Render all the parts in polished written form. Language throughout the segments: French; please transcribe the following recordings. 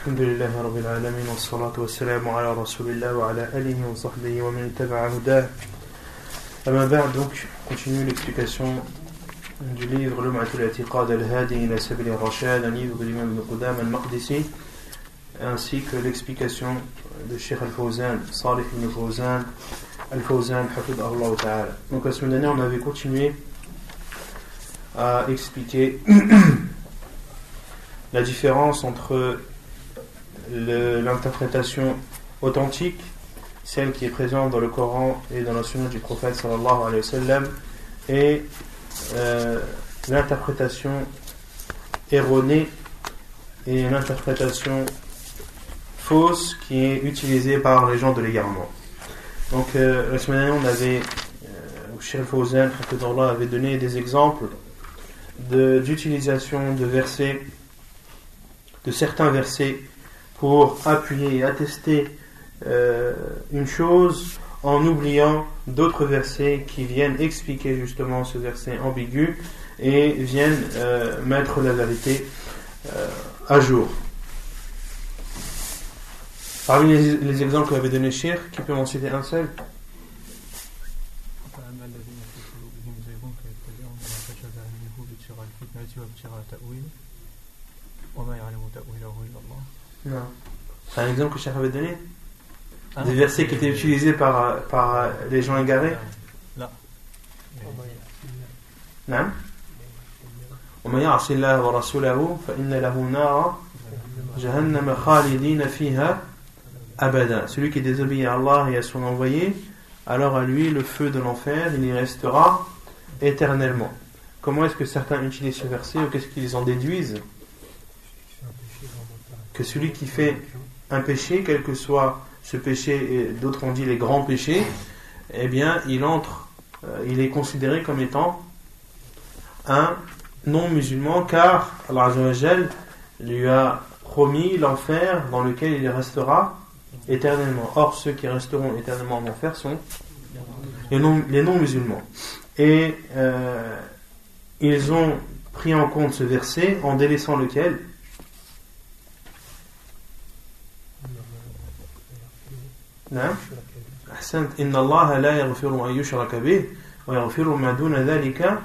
الحمد لله رب العالمين والصلاة والسلام على رسول الله وعلى آله وصحبه ومن اتبع هداه. أما بعد, donc, continue l'explication du livre Lum'at al-I'tiqad al-Hadi ila Sabil al-Rashad, un livre de l'imam Ibn Qudam al-Maqdisi, ainsi que l'explication de Cheikh al-Fawzan, Salih ibn Fawzan, al-Fawzan, hafidhahullah ta'ala. Donc la semaine dernière, on avait continué à expliquer la différence entre l'interprétation authentique, celle qui est présente dans le Coran et dans la sunna du prophète sallallahu alayhi wa sallam, et l'interprétation erronée et l'interprétation fausse qui est utilisée par les gens de l'égarement. Donc la semaine dernière, on avait Cheikh Fawzan avait donné des exemples d'utilisation de versets, de certains versets, pour appuyer et attester une chose en oubliant d'autres versets qui viennent expliquer justement ce verset ambigu et viennent mettre la vérité à jour. Parmi les exemples que avait donné Cheikh, qui peut m'en citer un seul? Non. C'est un exemple que Cheikh avait donné? Des versets qui étaient utilisés par les gens égarés? Non. وَمَنْ يَعْصِ اللَّهَ وَرَسُولَهُ فَإِنَّ لَهُ نَارًا جَهَنَّمَ خَالِدِينَ فِيهَا أَبَدًا. Celui qui désobéit à Allah et à son envoyé, alors à lui le feu de l'enfer, il y restera éternellement. Comment est-ce que certains utilisent ce verset, ou qu'est-ce qu'ils en déduisent? Que celui qui fait un péché, quel que soit ce péché, et d'autres ont dit les grands péchés, eh bien il est considéré comme étant un non-musulman, car Allah Azza wa Jal lui a promis l'enfer dans lequel il restera éternellement. Or ceux qui resteront éternellement en enfer sont les non-musulmans. Et ils ont pris en compte ce verset en délaissant lequel? نعم أحسنت إن الله لا يغفر أن يشرك به ويغفر ما دون ذلك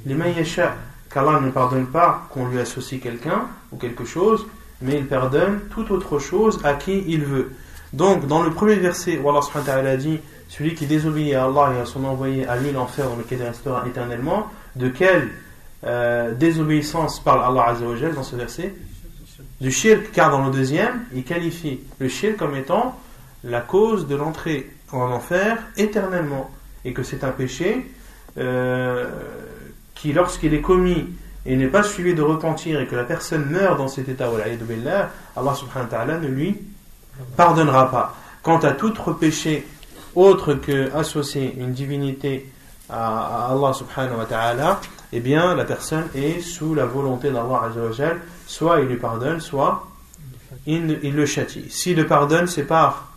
لمن يشاء. qu'Allah ne pardonne pas qu'on lui associe quelqu'un ou quelque chose, mais il pardonne toute autre chose à qui il veut. Donc dans le premier verset où Allah subhanahu wa ta'ala a dit celui qui désobéit à Allah et à son envoyé, à lui l'enfer dans lequel il restera éternellement, de quelle désobéissance parle Allah Azza wa Jal dans ce verset? Du shirk, car dans le deuxième il qualifie le shirk comme étant la cause de l'entrée en enfer éternellement, et que c'est un péché qui, lorsqu'il est commis et n'est pas suivi de repentir, et que la personne meurt dans cet état, Allah subhanahu wa ta'ala ne lui pardonnera pas. Quant à tout autre péché autre que associer une divinité à Allah subhanahu wa ta'ala, eh bien la personne est sous la volonté d'Allah azza wa jal, soit il lui pardonne, soit il le châtie. S'il le pardonne, c'est par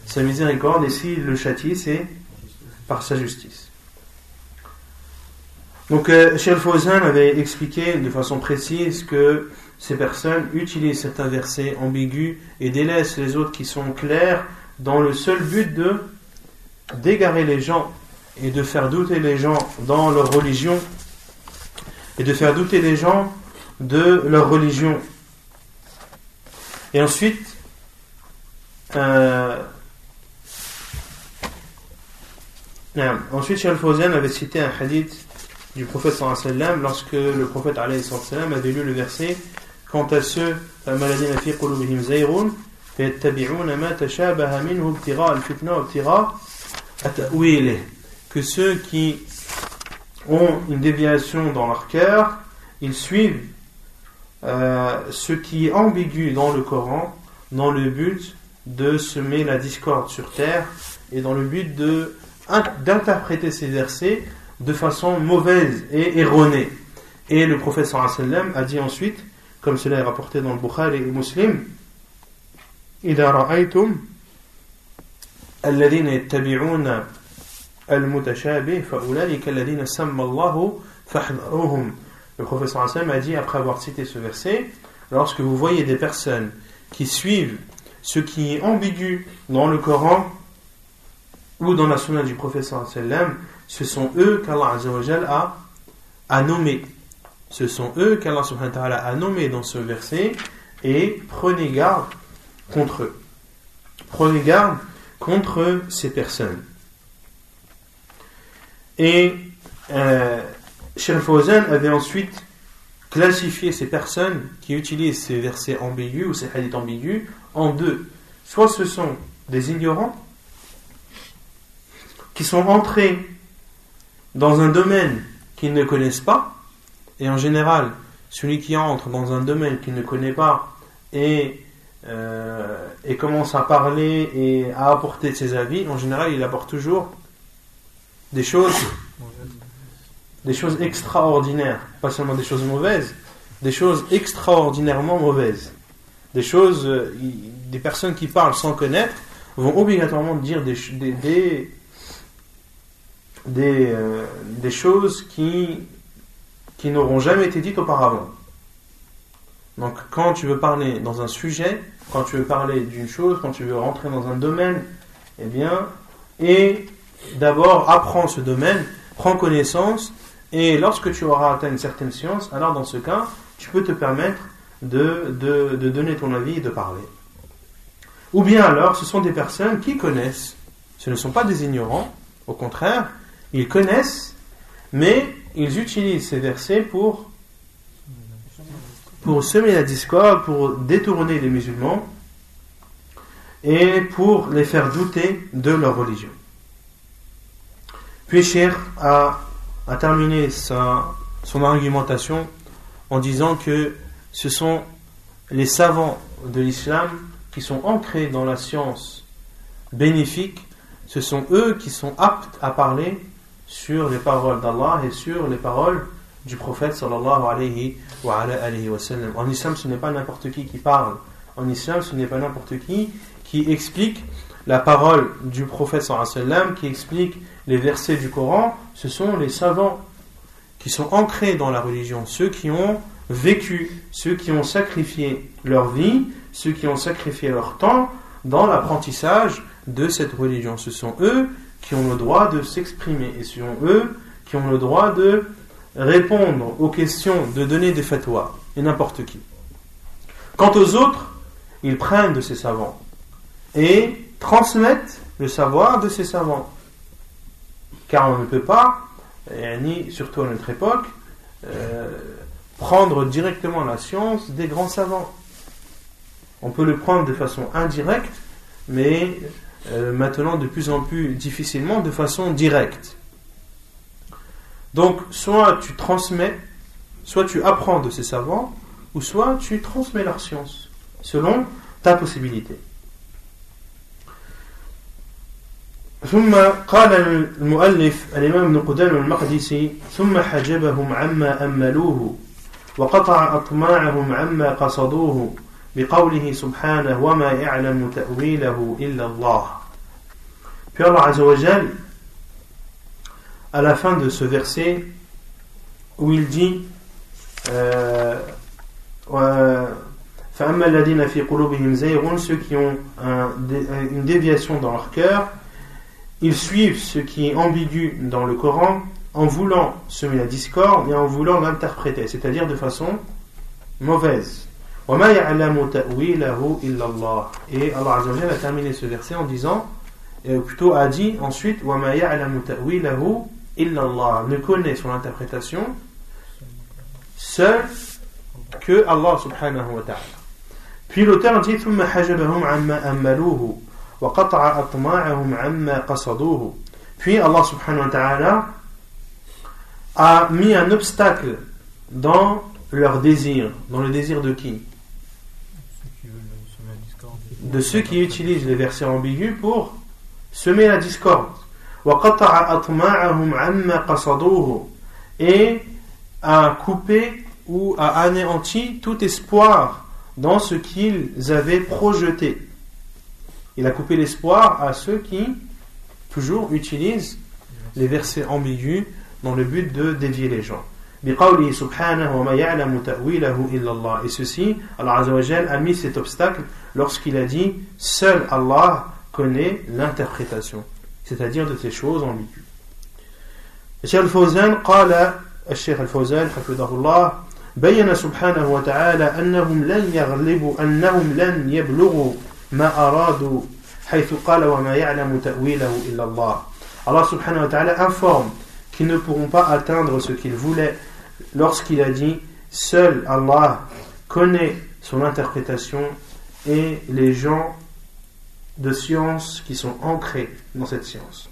sa miséricorde, et s'il le châtie, c'est par sa justice. Donc Cheikh Fawzan avait expliqué de façon précise que ces personnes utilisent certains versets ambigus et délaissent les autres qui sont clairs dans le seul but d'égarer les gens et de faire douter les gens dans leur religion, et de faire douter les gens de leur religion. Et ensuite Cheikh Fawzan avait cité un hadith du prophète sallallahu alayhi wa sallam, lorsque le prophète alayhi wa sallam avait lu le verset: quant à ceux que ceux qui ont une déviation dans leur cœur, ils suivent ce qui est ambigu dans le Coran, dans le but de semer la discorde sur terre, et dans le but d'interpréter ces versets de façon mauvaise et erronée. Et le prophète sallallahu alayhi wa sallam a dit ensuite, comme cela est rapporté dans le Bukhari et Muslim: إذا رأيتم الذين يتبعون المتشابه فأولئك الذين سمى الله فاحذروهم. Le prophète sallallahu alayhi wa sallam a dit, après avoir cité ce verset: lorsque vous voyez des personnes qui suivent ce qui est ambigu dans le Coran ou dans la sunna du prophète sallallahu alayhi wa sallam, ce sont eux qu'Allah azza wa jalla a nommés. Ce sont eux qu'Allah subhanahu wa ta'ala a nommés dans ce verset, et prenez garde contre eux. Prenez garde contre ces personnes. Et Cheikh Fawzan avait ensuite classifié ces personnes qui utilisent ces versets ambigus ou ces hadiths ambigus en deux. Soit ce sont des ignorants qui sont entrés dans un domaine qu'ils ne connaissent pas, et en général, celui qui entre dans un domaine qu'il ne connaît pas et commence à parler et à apporter ses avis, en général, il apporte toujours des choses extraordinaires, pas seulement des choses mauvaises, des choses extraordinairement mauvaises. Des personnes qui parlent sans connaître vont obligatoirement dire des choses qui n'auront jamais été dites auparavant. Donc quand tu veux parler dans un sujet, quand tu veux parler d'une chose, quand tu veux rentrer dans un domaine, et d'abord apprends ce domaine, prends connaissance, et lorsque tu auras atteint une certaine science, alors dans ce cas, tu peux te permettre de donner ton avis et de parler. Ou bien alors, ce sont des personnes qui connaissent, ce ne sont pas des ignorants, au contraire, ils connaissent, mais ils utilisent ces versets pour semer la discorde, pour détourner les musulmans et pour les faire douter de leur religion. Puis Cheikh a terminé son argumentation en disant que ce sont les savants de l'islam qui sont ancrés dans la science bénéfique, ce sont eux qui sont aptes à parler sur les paroles d'Allah et sur les paroles du prophète sallallahu alayhi wa sallam. En islam, ce n'est pas n'importe qui parle. En islam, ce n'est pas n'importe qui explique la parole du prophète sallallahu alayhi wa sallam, qui explique les versets du Coran. Ce sont les savants qui sont ancrés dans la religion, ceux qui ont vécu, ceux qui ont sacrifié leur vie, ceux qui ont sacrifié leur temps dans l'apprentissage de cette religion. Ce sont eux qui ont le droit de s'exprimer, et ce sont eux qui ont le droit de répondre aux questions, de donner des fatwas, et n'importe qui. Quant aux autres, ils prennent de ces savants et transmettent le savoir de ces savants, car on ne peut pas, surtout à notre époque, prendre directement la science des grands savants. On peut le prendre de façon indirecte, mais maintenant de plus en plus difficilement de façon directe. Donc soit tu transmets, soit tu apprends de ces savants, ou soit tu transmets leur science, selon ta possibilité. ثم قال المؤلف الإمام ابن قدامة المقدسي ثم حجبهم عما أملوه وقطع أطماعهم عما قصدوه بقوله سبحانه وما يعلم تأويله إلا الله. Puis Allah Azza wa Jal, à la fin de ce verset où il dit فأما الذين في قلوبهم زيغ, ceux qui ont une déviation dans leur cœur, ils suivent ce qui est ambigu dans le Coran en voulant semer la discorde et en voulant l'interpréter, c'est-à-dire de façon mauvaise. وَمَا يَعْلَمُ تَأْوِيلَهُ إِلَّا اللَّهُ. Et Allah Azza wa Jalla a terminé ce verset en disant, plutôt a dit ensuite وَمَا يَعْلَمُ تَأْوِيلَهُ إِلَّا اللَّهُ, ne connaît son interprétation seul que Allah subhanahu wa ta'ala. Puis l'auteur dit ثُمَّ حَجَبَهُمْ عَمَّا أَمَّلُوهُ وَقَطَعَ أَطْمَاعَهُمْ عَمَّا قَصَدُوهُ. Puis Allah subhanahu wa ta'ala a mis un obstacle dans leur désir. Dans le désir de qui? De ceux qui utilisent les versets ambigus pour semer la discorde. وَقَطَعَ أَطْمَاعَهُمْ عَمَّا قَصَدُوهُ, et a coupé ou a anéanti tout espoir dans ce qu'ils avaient projeté. Il a coupé l'espoir à ceux qui toujours utilisent les versets ambigus dans le but de dévier les gens. بقوله سبحانه وما يعلم تأويله إلا الله. Et ceci, Allah Azza wa Jal a mis cet obstacle lorsqu'il a dit seul Allah connaît l'interprétation, c'est-à-dire de ces choses ambiguës. الشيخ الفوزان قال الشيخ الفوزان حفظه الله بين سبحانه وتعالى أنهم لن يبلغوا ما أرادوا حيث قال وما يعلم تأويله إلا الله. Allah subhanahu wa ta'ala informe qu'ils ne pourront pas atteindre ce qu'ils voulaient lorsqu'il a dit seul Allah connaît son interprétation et les gens de science qui sont ancrés dans cette science.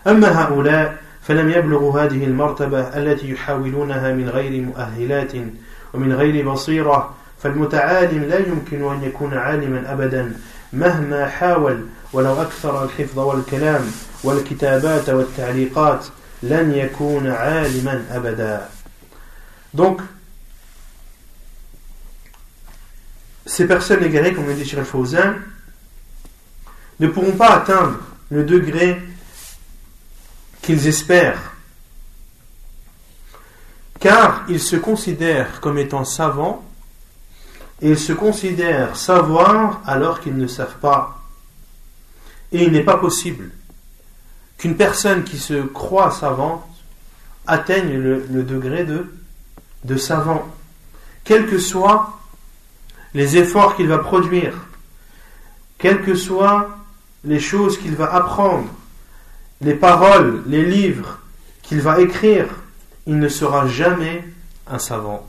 أما هؤلاء فلم يبلغوا هذه المرتبة التي يحاولونها من غير مؤهلات ومن غير بصيرة فالمتعالم لا يمكن أن يكون عالما أبدا مهما حاول ولو أكثر الحفظ والكلام والكتابات والتعليقات لن يكون عالما أبدا. Donc ces personnes égarées, comme le dit Cheikh Al-Fawzan, ne pourront pas atteindre le degré qu'ils espèrent, car ils se considèrent comme étant savants et ils se considèrent savoir alors qu'ils ne savent pas. Et il n'est pas possible qu'une personne qui se croit savante atteigne le degré de savant, quels que soient les efforts qu'il va produire, quelles que soient les choses qu'il va apprendre, les paroles, les livres qu'il va écrire, il ne sera jamais un savant,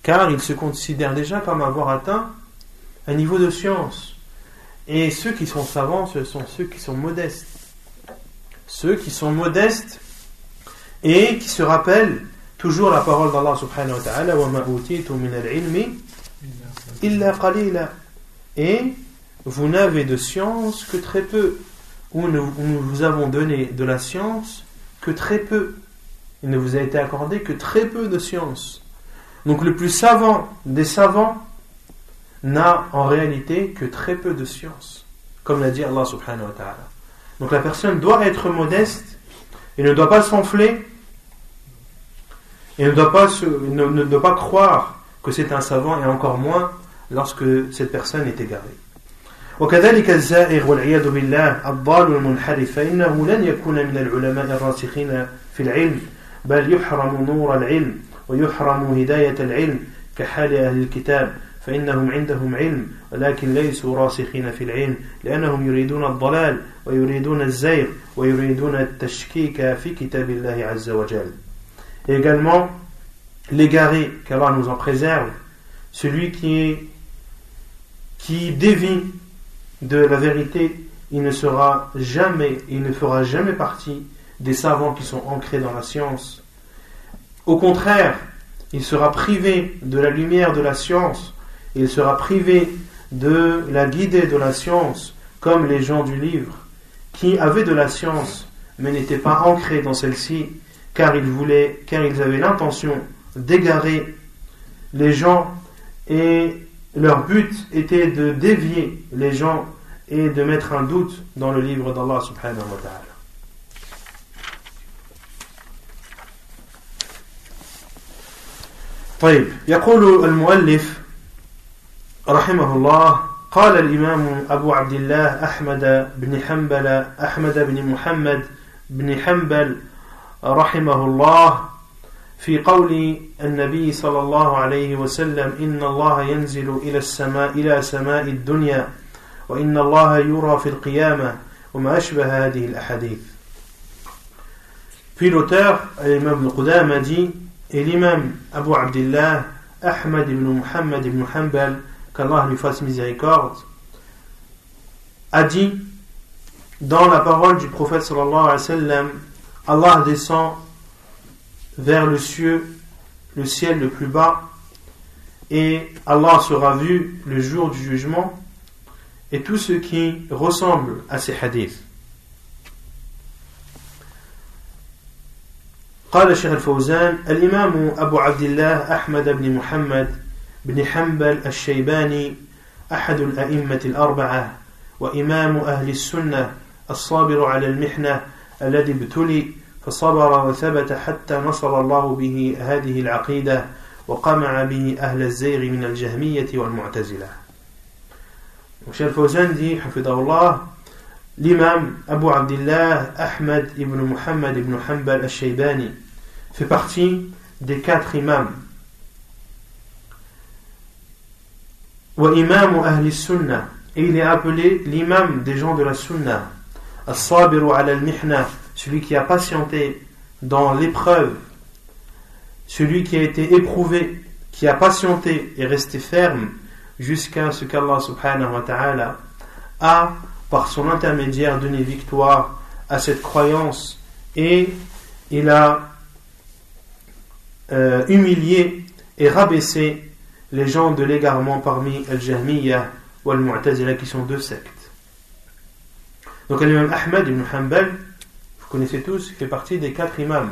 car il se considère déjà comme avoir atteint un niveau de science. Et ceux qui sont savants, ce sont ceux qui sont modestes. Ceux qui sont modestes et qui se rappellent toujours la parole d'Allah subhanahu wa ta'ala وَمَا أُوتِيتُم مِّنَ الْعِلْمِ إِلَّا قَلِيلًا. Et vous n'avez de science que très peu, ou nous vous avons donné de la science que très peu. Il ne vous a été accordé que très peu de science. Donc le plus savant des savants n'a en réalité que très peu de science, comme l'a dit Allah subhanahu wa ta'ala. Donc la personne doit être modeste et ne doit pas s'enfler et ne doit pas croire que c'est un savant, et encore moins lorsque cette personne est égarée. وكذلك الزائغ والعياذ بالله الضال المنحرف فإنه لن يكون من العلماء الراسخين في العلم بل يحرم نور العلم ويحرم هداية العلم كحال أهل الكتاب فإنهم عندهم علم ولكن ليسوا راسخين في العلم لأنهم يريدون الضلال ويريدون الزيغ ويريدون التشكيك في كتاب الله عز وجل. Et également l'égaré, qu'Allah nous en préserve, celui qui dévie de la vérité, il ne fera jamais partie des savants qui sont ancrés dans la science. Au contraire, il sera privé de la lumière de la science, il sera privé de la guidée de la science, comme les gens du livre, qui avaient de la science, mais n'étaient pas ancrés dans celle-ci, car ils avaient l'intention d'égarer les gens, et leur but était de dévier les gens et de mettre un doute dans le livre d'Allah subhanahu wa ta'ala. طيب يقول المؤلف رحمه الله قال الإمام أبو عبد الله أحمد بن محمد بن حنبل رحمه الله في قول النبي صلى الله عليه وسلم إن الله ينزل إلى سماء الدنيا وإن الله يرى في القيامة وما أشبه هذه الأحاديث. Puis l'auteur, l'imam Ibn Qudama dit, et l'imam Abu Abdillah Ahmad ibn Muhammad ibn Hanbal, qu'Allah lui fasse miséricorde, a dit, dans la parole du prophète sallallahu alayhi wa sallam, Allah descend vers le ciel le plus bas, et Allah sera vu le jour du jugement, et tout ce qui ressemble à ces hadiths. قال الشيخ الفوزان الإمام أبو عبد الله أحمد بن محمد بن حنبل الشيباني أحد الأئمة الأربعة وإمام أهل السنة الصابر على المحنة الذي ابتلي فصبر وثبت حتى نصر الله به هذه العقيدة وقمع به أهل الزيغ من الجهمية والمعتزلة. Donc Cheikh Al-Fawzan dit, hafidahullah, l'imam Abu Abdillah Ahmad ibn Muhammad ibn Hanbal al-Shaybani fait partie des 4 imams. Wa imamu ahli sunnah, et il est appelé l'imam des gens de la sunnah. As-sabiru ala al-mihna, celui qui a patienté dans l'épreuve, celui qui a été éprouvé, qui a patienté et resté ferme jusqu'à ce qu'Allah subhanahu wa ta'ala a, par son intermédiaire, donné victoire à cette croyance, et il a humilié et rabaissé les gens de l'égarement parmi Al-Jahmiyya ou Al-Mu'tazila, qui sont 2 sectes. Donc l'imam Ahmad ibn Hanbal, vous connaissez tous, il fait partie des 4 imams.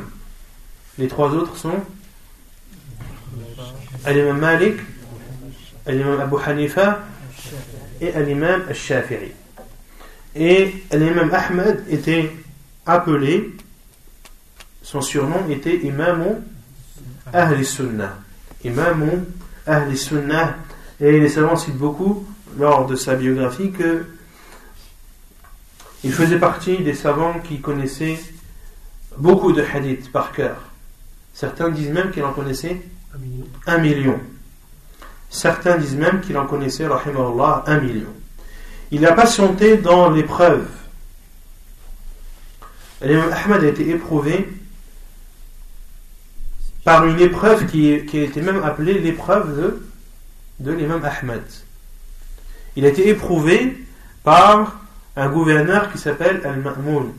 Les 3 autres sont l'imam Malik, l'imam Abu Hanifa et l'imam Al-Shafi'i. Et l'imam Ahmad était appelé, son surnom était Imamu Ahli Sunnah. Imamu Ahli Sunnah. Et les savants citent beaucoup lors de sa biographie que il faisait partie des savants qui connaissaient beaucoup de hadiths par cœur. Certains disent même qu'il en connaissait 1 million. Certains disent même qu'il en connaissait, rahimahullah, 1 million. Il a patienté dans l'épreuve. L'imam Ahmad a été éprouvé par une épreuve qui a été même appelée l'épreuve de l'imam Ahmad. Il a été éprouvé par un gouverneur qui s'appelle Al-Ma'moun,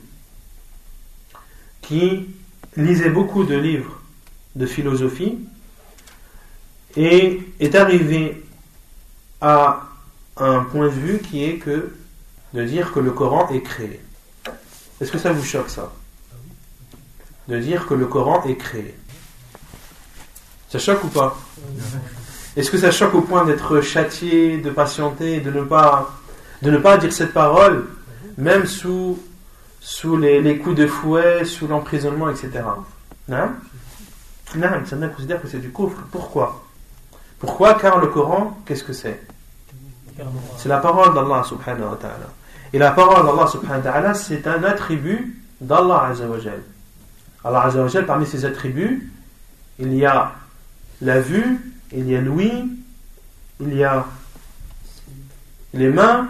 qui lisait beaucoup de livres de philosophie et est arrivé à un point de vue qui est que de dire que le Coran est créé. Est-ce que ça vous choque, ça? De dire que le Coran est créé. Ça choque ou pas? Est-ce que ça choque au point d'être châtié, de patienter, de ne pas dire cette parole, même sous les coups de fouet, sous l'emprisonnement, etc. Non, certains considèrent que c'est du kufr. Pourquoi? Car le Coran, qu'est-ce que c'est? C'est la parole d'Allah subhanahu wa ta'ala. Et la parole d'Allah subhanahu wa ta'ala, c'est un attribut d'Allah azza wa jal. Allah azza wa jal, parmi ses attributs, il y a la vue, il y a l'ouïe, il y a les mains,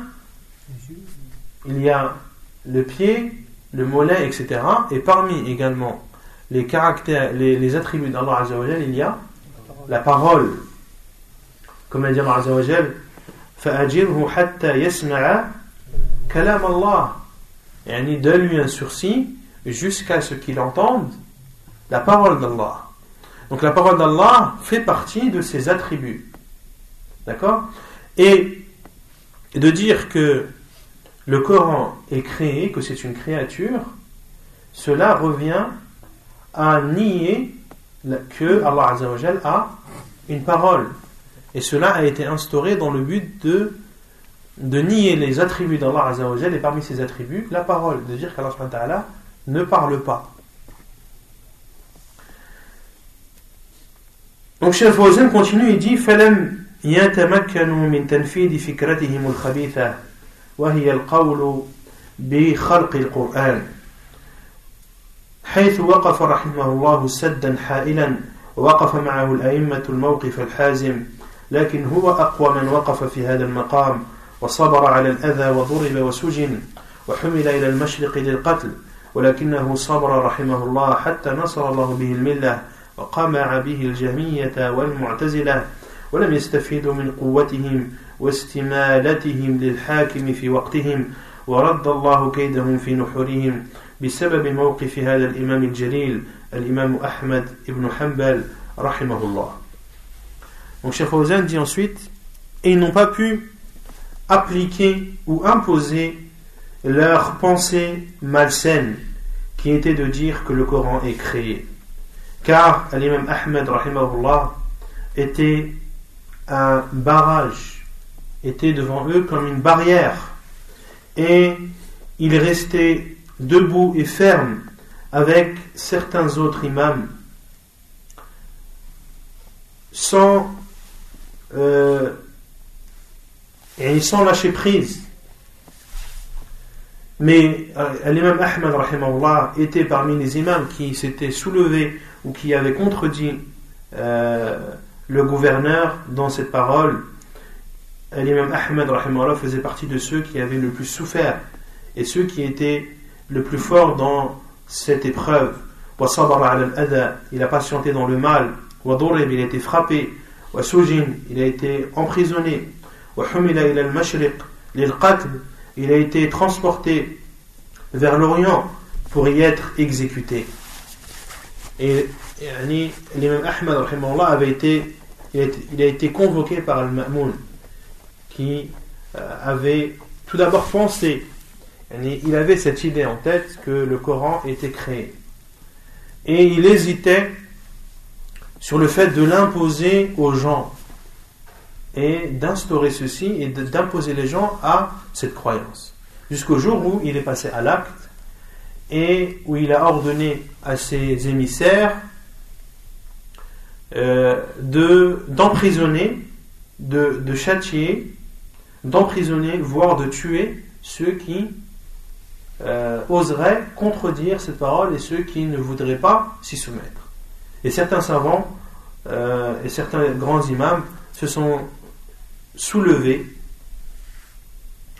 il y a le pied, le mollet, etc. Et parmi également les caractères, les attributs d'Allah azza wa jal, il y a la parole. Comme a dit Allah azza wa jal, فَأَجِرْهُ حَتَّى يَسْمَعَ كَلَامَ اللَّهِ, يعني donne-lui un sursis jusqu'à ce qu'il entende la parole d'Allah. Donc la parole d'Allah fait partie de ses attributs. D'accord? Et de dire que le Coran est créé, que c'est une créature, cela revient à nier que Allah Azza wa Jal a une parole. Et cela a été instauré dans le but de nier les attributs d'Allah Azza wa Jal, et parmi ces attributs, la parole, de dire qu'Allah subhanahu wa ta'ala ne parle pas. Donc Cheikh Al-Fawzan continue et dit فَلَمْ يَتَمَكَّنُوا مِنْ تَنْفِيذِ فِكْرَتِهِمُ الْخَبِيثَةِ وهي القول بخلق القرآن حيث وقف رحمه الله سدا حائلا ووقف معه الأئمة الموقف الحازم لكن هو أقوى من وقف في هذا المقام وصبر على الأذى وضرب وسجن وحمل إلى المشرق للقتل ولكنه صبر رحمه الله حتى نصر الله به الملة وقمع به الجهمية والمعتزلة ولم يستفيدوا من قوتهم واستمالتهم للحاكم في وقتهم ورد الله كيدهم في نحورهم بسبب موقف هذا الإمام الجليل الإمام أحمد ibn Hanbal rahimahullah. Donc Cheikh Fawzan dit ensuite, et ils n'ont pas pu appliquer ou imposer leur pensée malsaine qui était de dire que le Coran est créé, car l'imam Ahmad rahimahullah était un barrage, était devant eux comme une barrière, et il restait debout et ferme avec certains autres imams sans lâcher prise. Mais l'imam Ahmad rahimahullah était parmi les imams qui s'étaient soulevés ou qui avaient contredit le gouverneur dans cette parole. L'imam Ahmad rahimahullah faisait partie de ceux qui avaient le plus souffert et ceux qui étaient le plus forts dans cette épreuve. Il a patienté dans le mal. Il a été frappé. Il a été emprisonné. Il a été transporté vers l'Orient pour y être exécuté. Et l'imam Ahmad rahimahullah il a été convoqué par Al-Ma'moun, qui avait tout d'abord pensé, il avait cette idée en tête que le Coran était créé. Et il hésitait sur le fait de l'imposer aux gens et d'instaurer ceci et d'imposer les gens à cette croyance. Jusqu'au jour où il est passé à l'acte et où il a ordonné à ses émissaires d'emprisonner, de châtier, d'emprisonner, voire de tuer ceux qui oseraient contredire cette parole et ceux qui ne voudraient pas s'y soumettre. Et certains savants et certains grands imams se sont soulevés,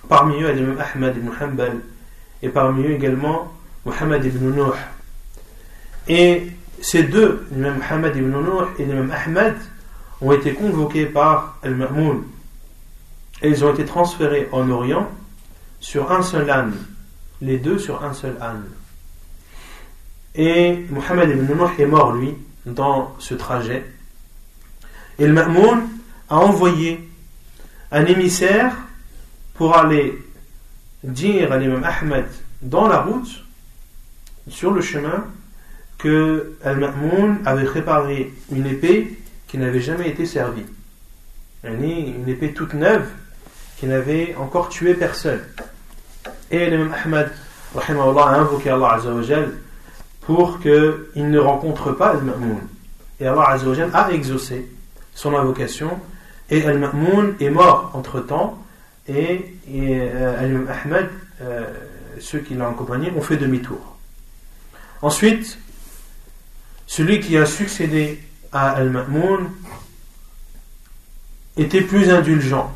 parmi eux l'imam Ahmad ibn Hanbal et parmi eux également Muhammad ibn Nuh. Et ces deux, l'imam Muhammad ibn Nuh et l'imam Ahmad, ont été convoqués par Al-Ma'moun et ils ont été transférés en Orient sur un seul âne, les deux sur un seul âne. Et Muhammad ibn Nuh est mort lui dans ce trajet, et le Ma'moun a envoyé un émissaire pour aller dire à l'imam Ahmad dans la route, sur le chemin, que Al-Ma'moun avait préparé une épée qui n'avait jamais été servie, une épée toute neuve qui n'avait encore tué personne. Et l'imam Ahmad rahimahullah a invoqué Allah Azza wa Jal pour qu'il ne rencontre pas Al-Ma'moun, et Allah Azza wa Jal a exaucé son invocation, et Al-Ma'moun est mort entre temps, et l'imam Ahmad, ceux qui l'ont accompagné, ont fait demi-tour. Ensuite, celui qui a succédé à Al-Ma'moun était plus indulgent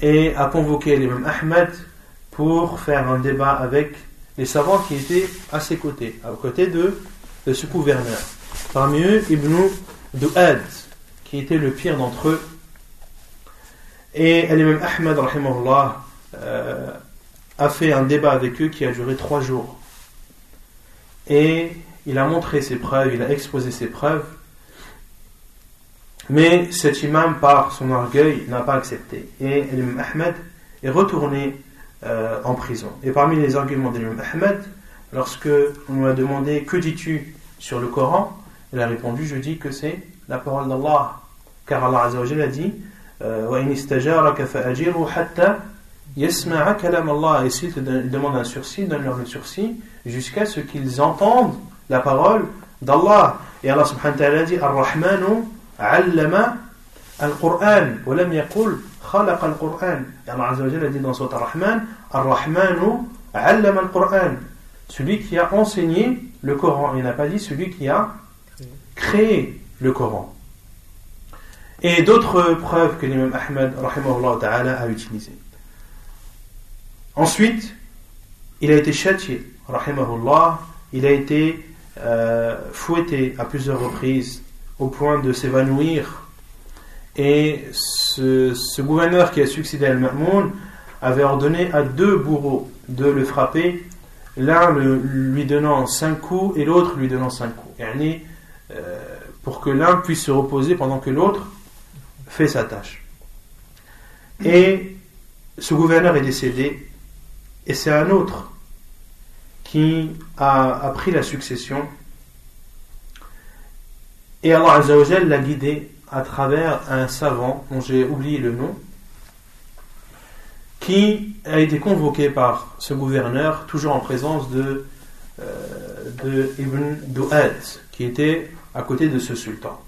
et a convoqué l'imam Ahmad pour faire un débat avec les savants qui étaient à ses côtés, à côté de ce gouverneur. Parmi eux, Ibn Du'ad, qui était le pire d'entre eux. Et l'imam Ahmad rahimahullah a fait un débat avec eux qui a duré 3 jours. Et il a montré ses preuves, il a exposé ses preuves. Mais cet imam, par son orgueil, n'a pas accepté. Et l'imam Ahmad est retourné en prison. Et parmi les arguments de l'imam Ahmad, lorsque on lui a demandé que dis-tu sur le Coran, il a répondu, je dis que c'est la parole d'Allah, car Allah Azza wa Jalla a dit وَإِنِ اسْتَجَارَكَ فَأَجِرْهُ حَتَّى يَسْمَعَ كَلَامَ اللَّهِ. Et s'ils te demandent un sursis, donne-leur le sursis jusqu'à ce qu'ils entendent la parole d'Allah. Et Allah subhanahu wa ta'ala dit Ar-Rahmanu 'allama al-Qur'an wa lam yaqul khalaqa al-Qur'an. Et Allah Azza wa Jalla dit dans Sourate Ar-Rahman Ar-Rahmanu 'allama al-Qur'an. Celui qui a enseigné le Coran. Il n'a pas dit celui qui a créé le Coran. Et d'autres preuves que l'imam Ahmad rahimahullah ta'ala a utilisées. Ensuite, il a été châtié rahimahullah, il a été fouetté à plusieurs reprises au point de s'évanouir. Et ce gouverneur qui a succédé à Al-Ma'moun avait ordonné à 2 bourreaux de le frapper, l'un lui donnant 5 coups et l'autre lui donnant 5 coups, pour que l'un puisse se reposer pendant que l'autre fait sa tâche. Et ce gouverneur est décédé, et c'est un autre qui a pris la succession, et Allah Azza wa Jal l'a guidé à travers un savant dont j'ai oublié le nom, qui a été convoqué par ce gouverneur, toujours en présence de de Ibn Du'ad, qui était à côté de ce sultan.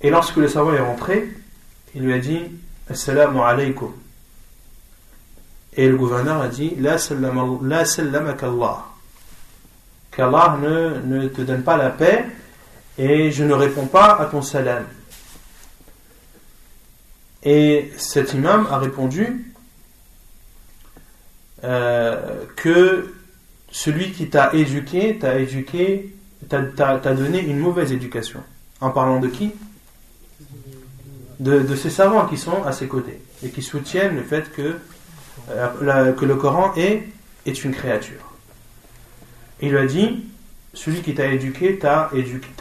Et lorsque le savant est rentré, il lui a dit Assalamu alaykum. Et le gouverneur a dit La sallamak Allah. Qu'Allah ne te donne pas la paix et je ne réponds pas à ton salam. Et cet imam a répondu que celui qui t'a donné une mauvaise éducation. En parlant de qui? De ces savants qui sont à ses côtés et qui soutiennent le fait que le Coran est une créature. Il lui a dit, celui qui t'a éduqué t'a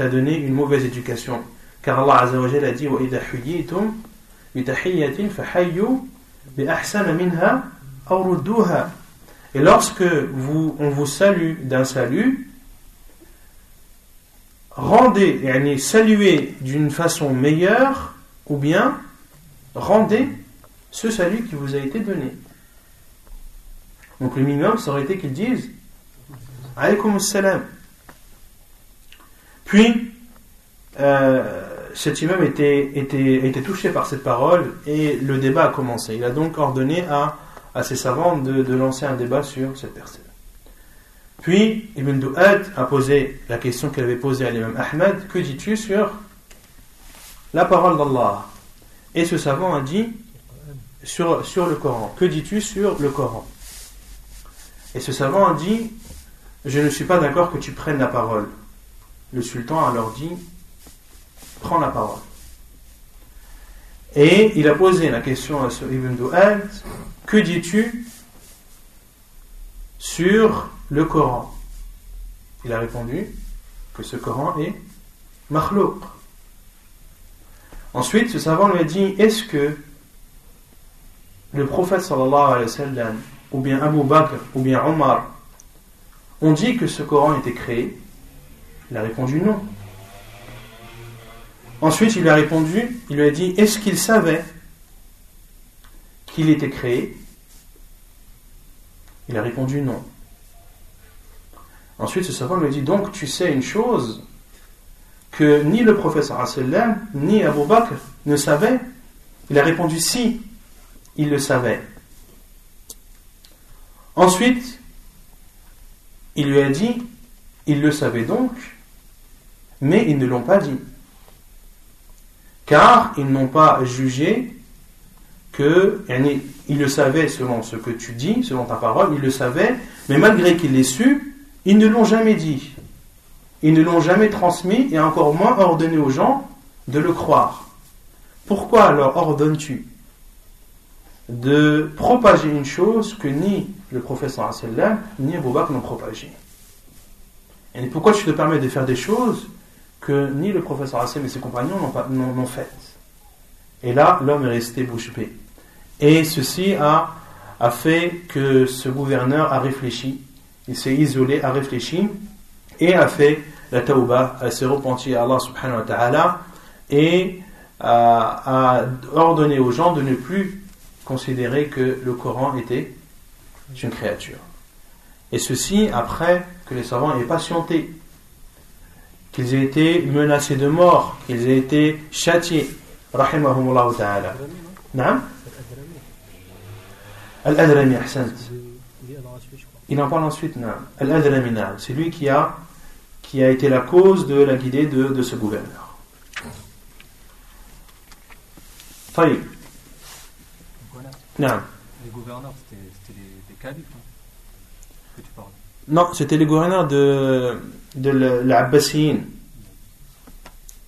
donné une mauvaise éducation. Car Allah Azza wa Jalla a dit وَإِذَا حُيِّيتُمْ بِتَحِيَّةٍ فَحَيُّوا بِأَحْسَنَ مِنْهَا أَوْ رُدُّوهَا. Et lorsque on vous salue d'un salut, saluez d'une façon meilleure, ou bien rendez ce salut qui vous a été donné. Donc le minimum, ça aurait été qu'ils disent alaykoum salam. Puis cet imam était touché par cette parole et le débat a commencé. Il a donc ordonné à ses savants de lancer un débat sur cette personne. Puis Ibn Du'ad a posé la question qu'il avait posée à l'imam Ahmed: que dis-tu sur la parole d'Allah? Et ce savant a dit sur le Coran. Que dis-tu sur le Coran? Et ce savant a dit: je ne suis pas d'accord que tu prennes la parole. Le sultan a alors dit: prends la parole. Et il a posé la question à Ibn Du'ad: que dis-tu sur le Coran? Il a répondu que ce Coran est makhlouq. Ensuite, ce savant lui a dit: est-ce que le prophète sallallahu alayhi wa sallam, ou bien Abu Bakr, ou bien Omar, ont dit que ce Coran était créé? Il a répondu non. Ensuite, il lui a dit: est-ce qu'il savait qu'il était créé? Il a répondu non. Ensuite, ce savant lui a dit: donc tu sais une chose que ni le prophète sallallahu alayhi wa sallam, ni Abu Bakr ne savaient? Il a répondu si, il le savait. Ensuite, il lui a dit: ils le savaient donc, mais ils ne l'ont pas dit. Car ils n'ont pas jugé que, ils le savaient selon ce que tu dis, selon ta parole, ils le savaient, mais malgré qu'ils l'aient su, ils ne l'ont jamais dit. Ils ne l'ont jamais transmis et encore moins ordonné aux gens de le croire. Pourquoi alors ordonnes-tu de propager une chose que ni le prophète sallallahu alayhi wa sallam ni Abu Bakr n'ont propagée? Et pourquoi tu te permets de faire des choses que ni le prophète sallallahu alayhi wa sallam et ses compagnons n'ont faites? Et là, l'homme est resté bouche bée. Et ceci a fait que ce gouverneur a réfléchi, il s'est isolé, a réfléchi et a fait la tawbah, s'est repenti à Allah subhanahu wa ta'ala et a ordonné aux gens de ne plus considérer que le Coran était une créature. Et ceci après que les savants aient patienté, qu'ils aient été menacés de mort, qu'ils aient été châtiés, rahimahumullah ta'ala. Naam? Al-Adrami, ahsant. Il en parle ensuite, naam. Al-Adrami, naam. C'est lui qui a été la cause de la guidée de ce gouverneur. Taïb. Non. Les gouverneurs, c'était des califes, hein, que tu parles? Non, c'était les gouverneurs de l'Abbasiyin.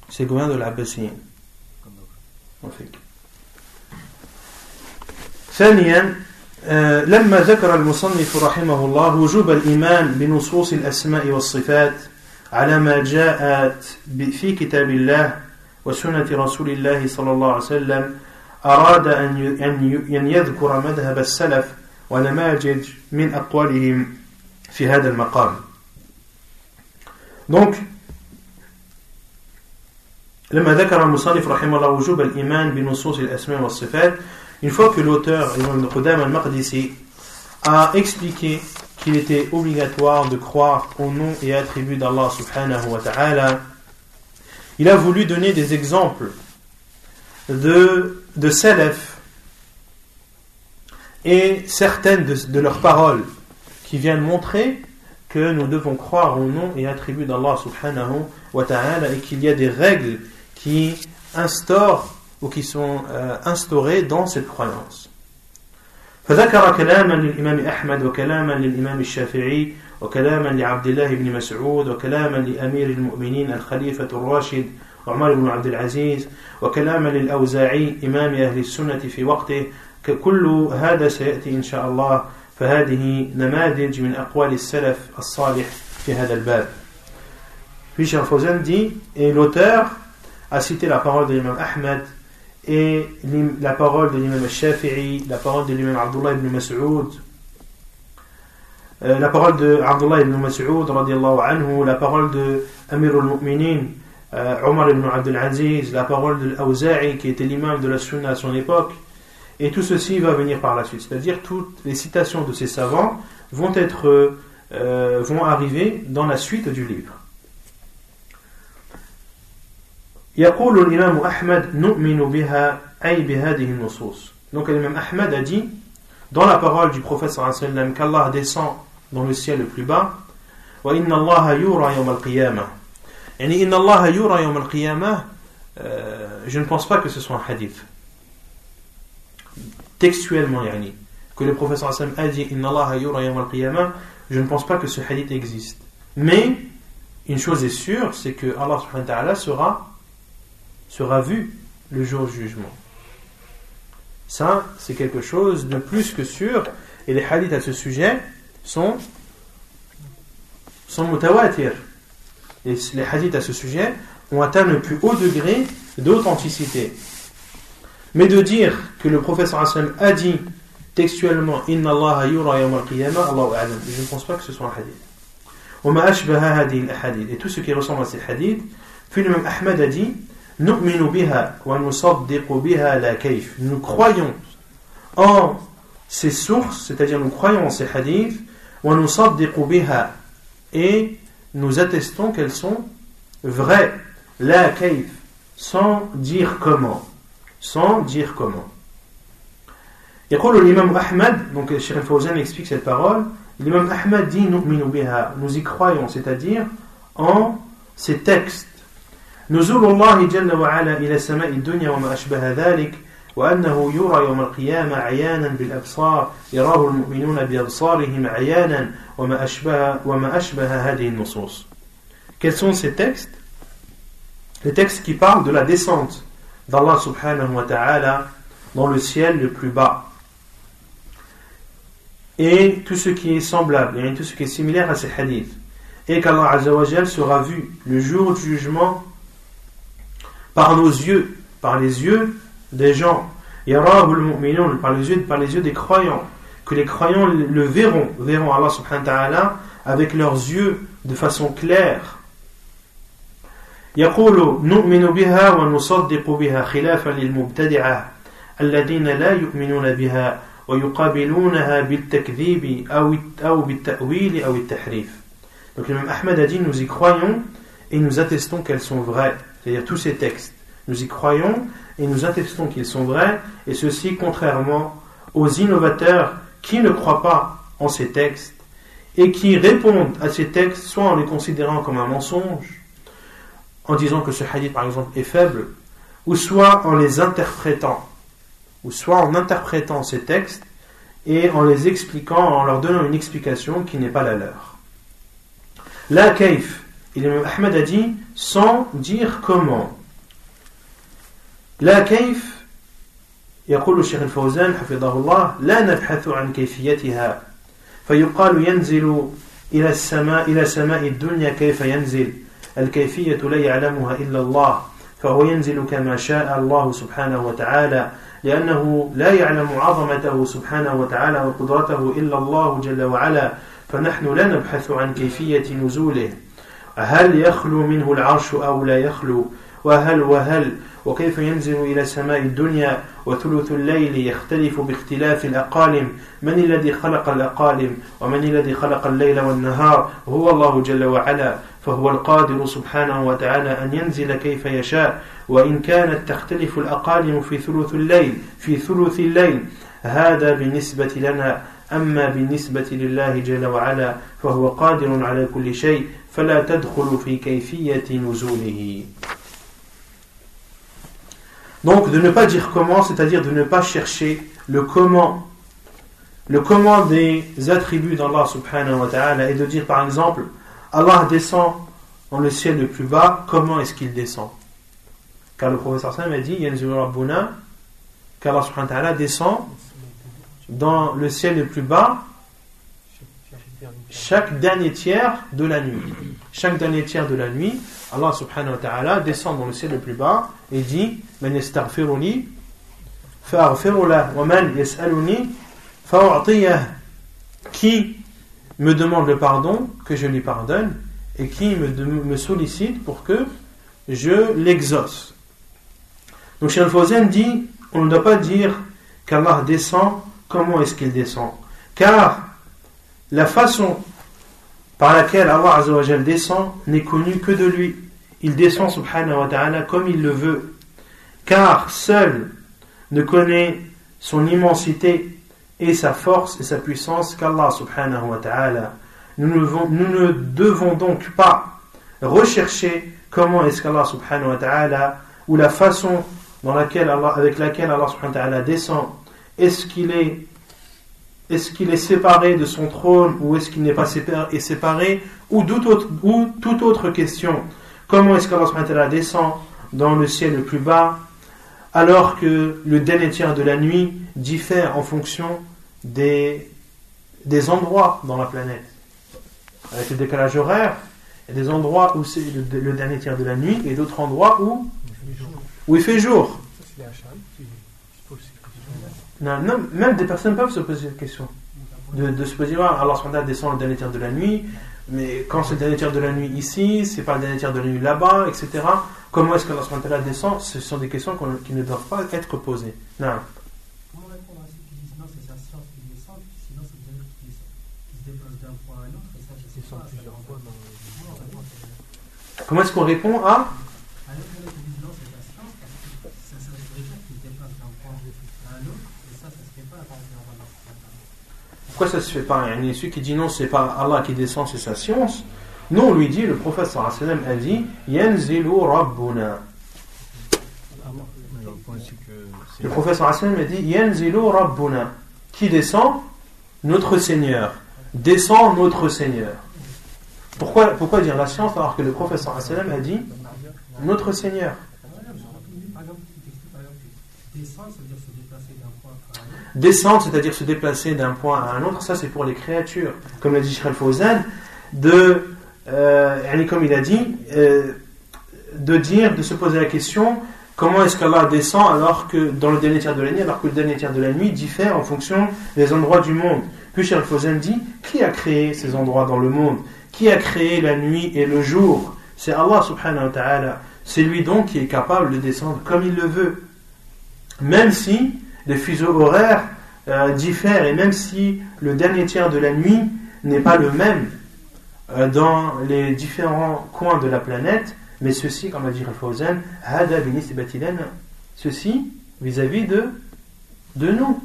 C'est les gouverneurs de l'Abbasiyin. ثانيا لما ذكر المصنف رحمه الله وجوب الإيمان بنصوص الأسماء والصفات على ما جاءت في كتاب الله وسنة رسول الله صلى الله عليه وسلم أراد أن يذكر مذهب السلف ونماذج من أقوالهم في هذا المقام. Donc, لما ذكر المصنف رحمه الله وجوب الإيمان بنصوص الأسماء والصفات, une fois que l'auteur Ibn Qudama al-Maqdisi a expliqué qu'il était obligatoire de croire au nom et attributs d'Allah subhanahu wa ta'ala, il a voulu donner des exemples de salaf et certaines de leurs paroles qui viennent montrer que nous devons croire au nom et attributs d'Allah subhanahu wa ta'ala et qu'il y a des règles qui instaurent ou qui sont instaurées dans cette croyance. فذكر كلاما للإمام أحمد وكلاما للإمام الشافعي وكلاما لعبد الله بن مسعود وكلاما لأمير المؤمنين الخليفة الراشد عمر بن عبد العزيز وكلاما للأوزاعي إمام أهل السنة في وقته كل هذا سيأتي إن شاء الله فهذه نماذج من أقوال السلف الصالح في هذا الباب. Puis Cheikh Fawzan dit, et l'auteur a cité la parole de l'imam Ahmed et la parole de l'imam al-Shafi'i, la parole de l'imam Abdullah ibn Mas'ud, la parole de Abdullah ibn Mas'ud radiyallahu anhu, la parole de Amir al-Mu'minin Omar ibn Abdul Aziz, la parole de l'Awza'i qui était l'imam de la Sunna à son époque, et tout ceci va venir par la suite, c'est-à-dire toutes les citations de ces savants vont arriver dans la suite du livre. يقول الإمام أحمد نؤمن بها أي بهذه النصوص. Donc l'imam Ahmad a dit dans la parole du prophète sallallahu alayhi wa sallam qu'Allah descend dans le ciel le plus bas وإن الله يرى يوم القيامة. يعني إن الله يرى يوم القيامة, je ne pense pas que ce soit un hadith textuellement, yani, que le prophète sallallahu alayhi wa sallam a dit Inna Allah yura yawm al-qiyamah, je ne pense pas que ce hadith existe. Mais une chose est sûre, c'est que Allah subhanahu wa ta'ala sera vu le jour du jugement. Ça, c'est quelque chose de plus que sûr, et les hadiths à ce sujet sont mutawatir. Et les hadiths à ce sujet ont atteint le plus haut degré d'authenticité. Mais de dire que le prophète sallallahu alayhi wa sallam a dit textuellement Inna Allah yura yawm al-qiyamah, Allahu a'lam, je ne pense pas que ce soit un hadith. وما أشبه هذه الأحاديث, et tout ce qui ressemble à ces hadiths. Puis l'imam Ahmad a dit نؤمن بها ونصدق بها لا كيف. Nous croyons en ces sources, c'est-à-dire nous croyons en ces hadiths, ونصدق بها, et nous attestons qu'elles sont vraies, لا كيف, sans dire comment. يقول الإمام أحمد, donc Cheikh Al-Fawzan explique cette parole, l'imam Ahmad dit نؤمن بها, nous y croyons, c'est-à-dire en ces textes. نزول الله جل وعلا إلى سماء الدنيا وما أشبه ذلك, وأنه يرى يوم القيامة عيانا بالأبصار يراه المؤمنون بأبصارهم عيانا وما أشبه هذه النصوص. Quels sont ces textes? Les textes qui parlent de la descente d'Allah subhanahu wa ta'ala dans le ciel le plus bas, et tout ce qui est semblable, et tout ce qui est similaire à ces hadiths, et qu'Allah azza wa jal sera vu le jour du jugement par nos yeux, par les yeux des gens, yarahu al-mu'minun, par les yeux des croyants, que les croyants le verront Allah subhanahu wa ta'ala avec leurs yeux de façon claire. يقول نؤمن بها ونصدق بها خلافا للمبتدعة الذين لا يؤمنون بها ويقابلونها بالتكذيب أو بالتأويل أو التحريف. Donc l'imam Ahmad a dit nous y croyons et nous attestons qu'elles sont vraies, c'est-à-dire tous ces textes, nous y croyons et nous attestons qu'ils sont vrais, et ceci contrairement aux innovateurs qui ne croient pas en ces textes et qui répondent à ces textes soit en les considérant comme un mensonge, en disant que ce hadith par exemple est faible, ou soit en les interprétant, ou soit en interprétant ces textes et en les expliquant, en leur donnant une explication qui n'est pas la leur. La kayf, et l'imam Ahmad a dit sans dire comment. La kayf, يقول الشيخ الفوزان حفظه الله لا نبحث عن كيفيتها فيقال ينزل إلى سماء الدنيا كيف ينزل الكيفية لا يعلمها إلا الله فهو ينزل كما شاء الله سبحانه وتعالى لأنه لا يعلم عظمته سبحانه وتعالى وقدرته إلا الله جل وعلا فنحن لا نبحث عن كيفية نزوله هل يخلو منه العرش أو لا يخلو وهل وكيف ينزل إلى سماء الدنيا وثلث الليل يختلف باختلاف الأقالم من الذي خلق الأقالم ومن الذي خلق الليل والنهار هو الله جل وعلا فهو القادر سبحانه وتعالى أن ينزل كيف يشاء وإن كانت تختلف الأقالم في ثلث الليل هذا بالنسبة لنا أما بالنسبة لله جل وعلا فهو قادر على كل شيء فلا تدخل في كيفية نزوله. Donc de ne pas dire comment, c'est-à-dire de ne pas chercher le comment des attributs d'Allah subhanahu wa ta'ala et de dire par exemple Allah descend dans le ciel le plus bas, comment est-ce qu'il descend? Car le professeur Sam a dit Yanzulu Rabbuna, qu'Allah subhanahu wa ta'ala descend dans le ciel le plus bas chaque dernier tiers de la nuit. Chaque dernier tiers de la nuit, Allah subhanahu wa ta'ala descend dans le ciel le plus bas et dit Man yastaghfiruni fa'aghfiru lahu wa man yas'aluni fa'u'tiyah. Qui me demande le pardon, que je lui pardonne, et qui me sollicite pour que je l'exauce. Donc Cheikh Al-Fawzan dit on ne doit pas dire qu'Allah descend, comment est-ce qu'il descend? Car la façon par laquelle Allah Azza wa Jal descend n'est connue que de lui. Il descend subhanahu wa ta'ala comme il le veut. Car seul ne connaît son immensité et sa force et sa puissance qu'Allah subhanahu wa ta'ala. Nous ne devons donc pas rechercher comment est-ce qu'Allah subhanahu wa ta'ala ou la façon avec laquelle Allah subhanahu wa ta'ala descend. Est-ce qu'il est séparé de son trône ou est-ce qu'il n'est pas séparé ou toute autre question. Comment est-ce qu'Allah subhanahu wa ta'ala descend dans le ciel le plus bas alors que le dernier tiers de la nuit diffère en fonction des endroits dans la planète. Avec le décalage horaire, il y a des endroits où c'est le dernier tiers de la nuit et d'autres endroits où il fait jour. Non, même des personnes peuvent se poser cette question. De se poser, Allah subhanahu wa ta'ala descend le dernier tiers de la nuit, mais quand c'est le dernier tiers de la nuit ici, c'est pas le dernier tiers de la nuit là-bas, etc. Comment est-ce qu'Allah subhanahu wa ta'ala descend? Ce sont des questions qui ne doivent pas être posées. Non. Comment répondre à ceux qui disent non, c'est sa science qui descend, sinon ça veut dire qu'il se déplace d'un point à un autre, et ça, je sais pas. Comment est-ce qu'on répond à pourquoi ça se fait pas? Il y a celui qui dit non, c'est pas Allah qui descend, c'est sa science. Nous on lui dit, le prophète sallallahu alayhi wa sallam a dit Yanzilu Rabbuna. Le prophète sallallahu alayhi wa sallam a dit Yanzilu Rabbuna. Qui descend? Notre Seigneur. Descend notre Seigneur. Pourquoi dire la science alors que le prophète sallallahu alayhi wa sallam a dit notre Seigneur? Descendre, c'est-à-dire se déplacer d'un point à un autre, ça c'est pour les créatures. Comme l'a dit Cheikh Al-Fawzan, comme il a dit, de se poser la question comment est-ce qu'Allah descend alors que dans le dernier tiers de la nuit, alors que le dernier tiers de la nuit diffère en fonction des endroits du monde. Puis Cheikh Al-Fawzan dit qui a créé ces endroits dans le monde? Qui a créé la nuit et le jour? C'est Allah subhanahu wa ta'ala. C'est lui donc qui est capable de descendre comme il le veut. Même si les fuseaux horaires diffèrent et même si le dernier tiers de la nuit n'est pas le même dans les différents coins de la planète, mais ceci, comme a dit Al-Fawzan, ceci vis-à-vis de nous.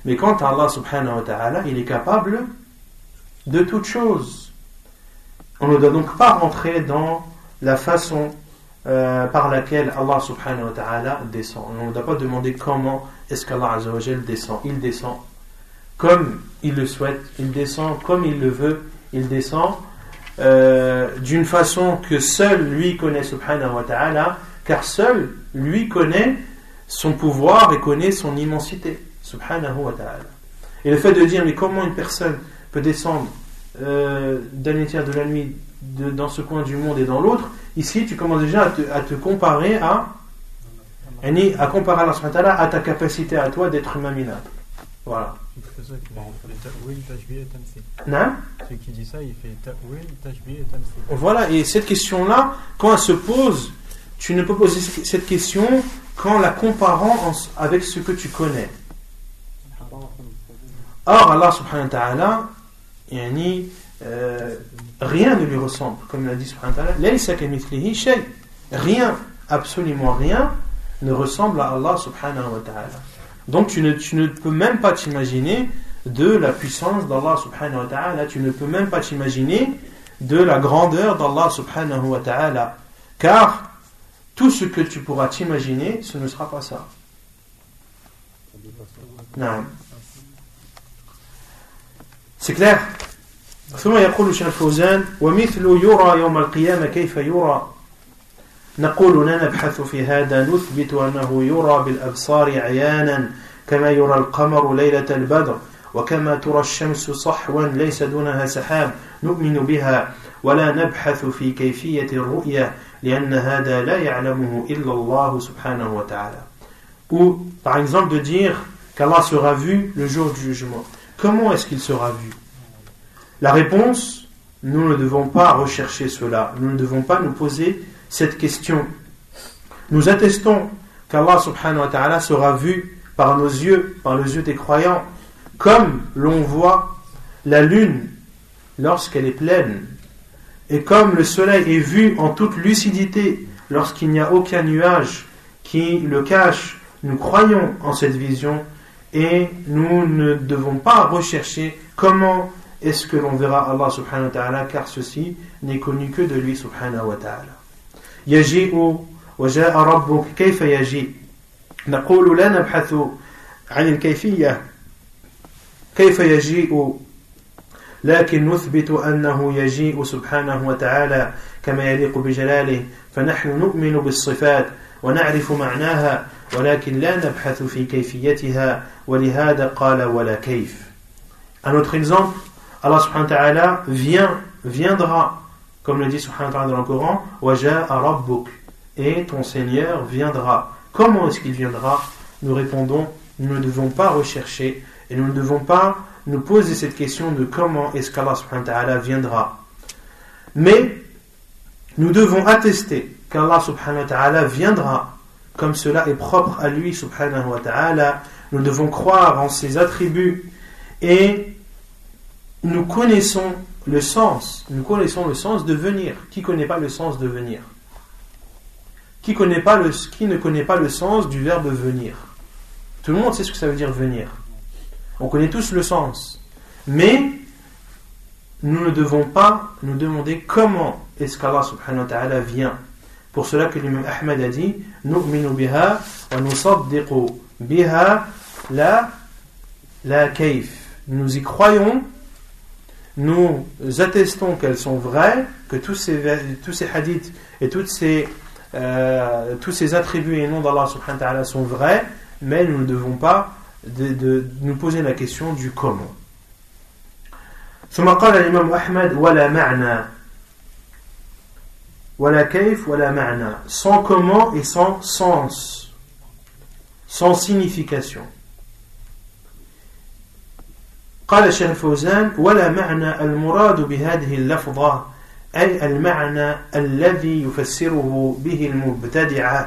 Mais quant à Allah subhanahu wa ta'ala, il est capable de toutes choses. On ne doit donc pas rentrer dans la façon par laquelle Allah subhanahu wa ta'ala descend. On ne doit pas demander comment est-ce qu'Allah azza wa jal descend. Il descend comme il le souhaite, il descend comme il le veut, il descend d'une façon que seul lui connaît subhanahu wa ta'ala, car seul lui connaît son pouvoir et connaît son immensité subhanahu wa ta'ala. Et le fait de dire mais comment une personne peut descendre d'un tiers de la nuit dans ce coin du monde et dans l'autre, ici tu commences déjà à te comparer à comparer Allah subhanahu wa ta'ala à ta capacité à toi d'être humain minable. Voilà. C'est ça qui fait ta'wil, tashbih et tamsil. Non? Celui qui dit ça, il fait ta'wil, tashbih et tamsil. Voilà, et cette question-là, quand elle se pose, tu ne peux poser cette question qu'en la comparant avec ce que tu connais. Or, Allah subhanahu wa ta'ala, rien ne lui ressemble, comme l'a dit subhanahu wa ta'ala, laysa kamithlihi shay. Rien, absolument rien, ne ressemble à Allah subhanahu wa ta'ala. Donc tu ne peux même pas t'imaginer de la puissance d'Allah subhanahu wa ta'ala, tu ne peux même pas t'imaginer de la grandeur d'Allah subhanahu wa ta'ala, car tout ce que tu pourras t'imaginer, ce ne sera pas ça. Non. C'est clair. ثم يقول الشيخ الفوزان ومثل يرى يوم القيامة كيف يرى نقول نبحث في هذا نثبت أنه يرى بالأبصار عيانا كما يرى القمر ليلة البدر وكما ترى الشمس صحوا ليس دونها سحاب نؤمن بها ولا نبحث في كيفية الرؤية لأن هذا لا يعلمه إلا الله سبحانه وتعالى. Ou par exemple de dire qu'Allah sera vu le jour du jugement. Comment est-ce qu'il sera vu? La réponse, nous ne devons pas rechercher cela, nous ne devons pas nous poser cette question. Nous attestons qu'Allah subhanahu wa ta'ala sera vu par nos yeux, par les yeux des croyants, comme l'on voit la lune lorsqu'elle est pleine, et comme le soleil est vu en toute lucidité lorsqu'il n'y a aucun nuage qui le cache. Nous croyons en cette vision et nous ne devons pas rechercher comment est-ce que l'on verra Allah subhanahu wa ta'ala, car ceci n'est connu que de lui subhanahu wa ta'ala. يجيء وجاء ربك كيف يجيء نقول لا نبحث عن الكيفية كيف يجيء لكن نثبت أنه يجيء سبحانه وتعالى كما يليق بجلاله فنحن نؤمن بالصفات ونعرف معناها ولكن لا نبحث في كيفيتها ولهذا قال ولا كيف. Un autre exemple, Allah subhanahu wa ta'ala viendra, comme le dit subhanahu wa ta'ala dans le Coran, وَجَاءَ رَبُّكَ, et ton Seigneur viendra. Comment est-ce qu'il viendra? Nous répondons, nous ne devons pas rechercher et nous ne devons pas nous poser cette question de comment est-ce qu'Allah subhanahu wa ta'ala viendra. Mais nous devons attester qu'Allah subhanahu wa ta'ala viendra, comme cela est propre à lui subhanahu wa ta'ala. Nous devons croire en ses attributs et nous connaissons le sens de venir. Qui ne connaît pas le sens de venir? Qui ne connaît pas le sens du verbe venir? Tout le monde sait ce que ça veut dire venir. On connaît tous le sens. Mais nous ne devons pas nous demander comment est-ce qu'Allah subhanahu wa ta'ala vient. Pour cela que l'imam Ahmad a dit Nu'minu biha wa nusaddiqu biha la kayf. Nous y croyons, nous attestons qu'elles sont vraies, que tous ces hadiths et tous ces attributs et noms d'Allah subhanahu wa ta'ala sont vrais, mais nous ne devons pas de nous poser la question du comment. ثم قال الإمام أحمد ولا معنى ولا كيف ولا معنى, sans comment et sans sens, sans signification. قال الشيخ الفوزان ولا معنى المراد بهذه اللفظة أي المعنى الذي يفسره به المبتدع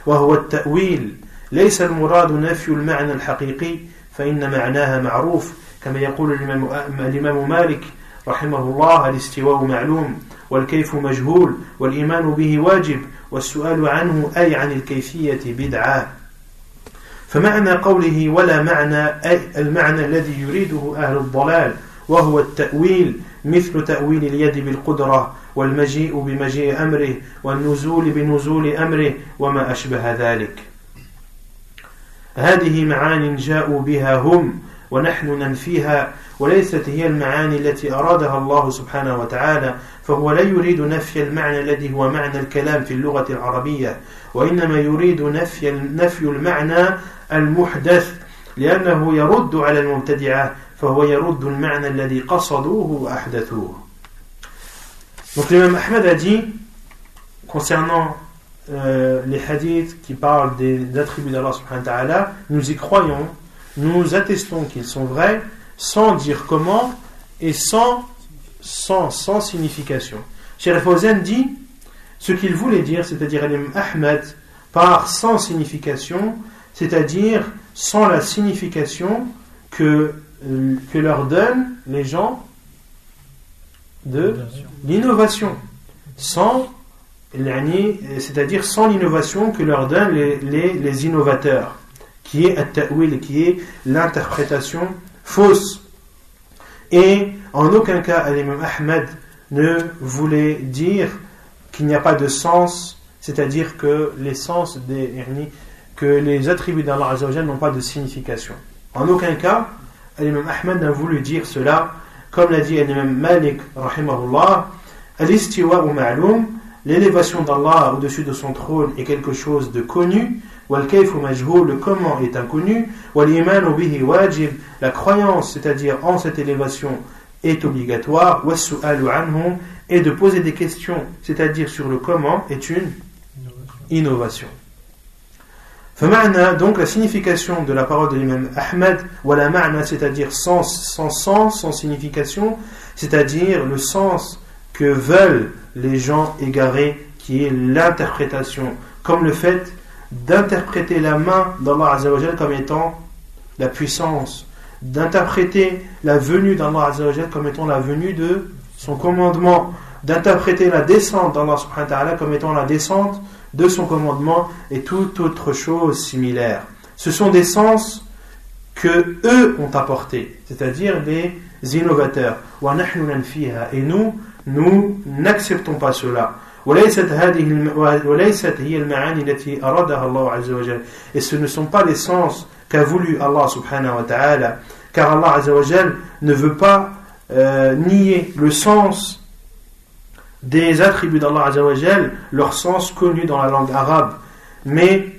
وهو التأويل, ليس المراد نفي المعنى الحقيقي فإن معناها معروف كما يقول الإمام مالك رحمه الله الاستواء معلوم والكيف مجهول والإيمان به واجب والسؤال عنه أي عن الكيفية بدعة. فمعنى قوله ولا معنى أي المعنى الذي يريده أهل الضلال وهو التأويل مثل تأويل اليد بالقدرة والمجيء بمجيء أمره والنزول بنزول أمره وما أشبه ذلك. هذه معاني جاءوا بها هم ونحن ننفيها وليست هي المعاني التي أرادها الله سبحانه وتعالى, فهو لا يريد نفي المعنى الذي هو معنى الكلام في اللغة العربية وإنما يريد نفي المعنى المحدث لأنه يرد على المبتدعة فهو يرد المعنى الذي قصدوه وأحدثوه. Donc l'imam Ahmad a dit concernant les hadiths qui parlent des attributs d'Allah subhanahu wa ta'ala, nous y croyons, nous attestons qu'ils sont vrais sans dire comment et sans signification. Cheikh Fawzan dit ce qu'il voulait dire, c'est-à-dire l'imam Ahmed, par sans signification, c'est-à-dire sans la signification que leur donnent les gens de l'innovation, c'est-à-dire sans l'innovation que leur donnent les innovateurs, qui est at-ta'wil, qui est l'interprétation fausse. Et en aucun cas l'imam Ahmed ne voulait dire qu'il n'y a pas de sens, c'est-à-dire que les sens que les attributs d'Allah Azza wa Jalla n'ont pas de signification. En aucun cas l'imam Ahmed n'a voulu dire cela, comme l'a dit l'imam Malik rahimahullah, al-istiwa'u ma'lum, l'élévation d'Allah au-dessus de son trône est quelque chose de connu, wal-kayfu majhul, le comment est inconnu, wal-imanu bihi wajib, la croyance, c'est-à-dire en cette élévation, est obligatoire, was-su'alu anhu, et de poser des questions, c'est-à-dire sur le comment, est une innovation. Donc la signification de la parole de l'imam Ahmed, wala ma'na, c'est-à-dire sans sens, sans signification, c'est-à-dire le sens que veulent les gens égarés, qui est l'interprétation, comme le fait d'interpréter la main d'Allah Azza wa Jalla comme étant la puissance, d'interpréter la venue d'Allah Azza wa Jalla comme étant la venue de son commandement, d'interpréter la descente d'Allah subhanahu wa ta'ala comme étant la descente de son commandement et toute autre chose similaire. Ce sont des sens que eux ont apportés, c'est-à-dire des innovateurs. Et nous n'acceptons pas cela. Et ce ne sont pas les sens qu'a voulu Allah subhanahu wa ta'ala, car Allah azza wa jalla ne veut pas nier le sens des attributs d'Allah azza wa jalla, leur sens connu dans la langue arabe, mais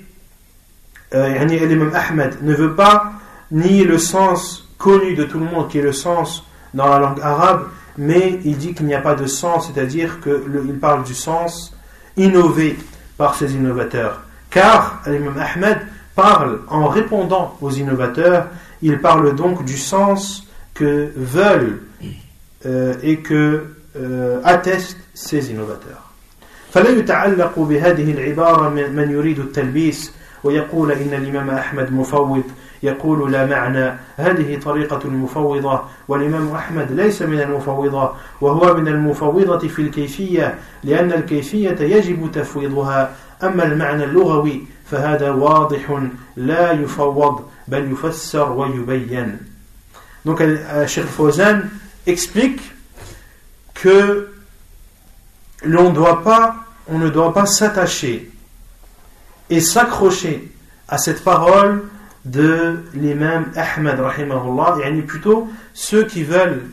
l'imam Ahmed ne veut pas nier le sens connu de tout le monde, qui est le sens dans la langue arabe, mais il dit qu'il n'y a pas de sens, c'est-à-dire qu'il parle du sens innové par ces innovateurs. Car l'imam Ahmed parle en répondant aux innovateurs, il parle donc du sens que veulent et que attestent ces innovateurs. فلا يتعلق بهذه العبارة من يريد التلبيس ويقول إن الإمام أحمد مفوض يقول لا معنى، هذه طريقة المفوضة، والإمام أحمد ليس من المفوضة، وهو من المفوضة في الكيفية، لأن الكيفية يجب تفويضها، أما المعنى اللغوي فهذا واضح لا يفوض بل يفسر ويبين. Donc Cheikh Fawzan explique que on ne doit pas s'attacher et s'accrocher à cette parole de l'imam Ahmed rahimahullah, et plutôt ceux qui veulent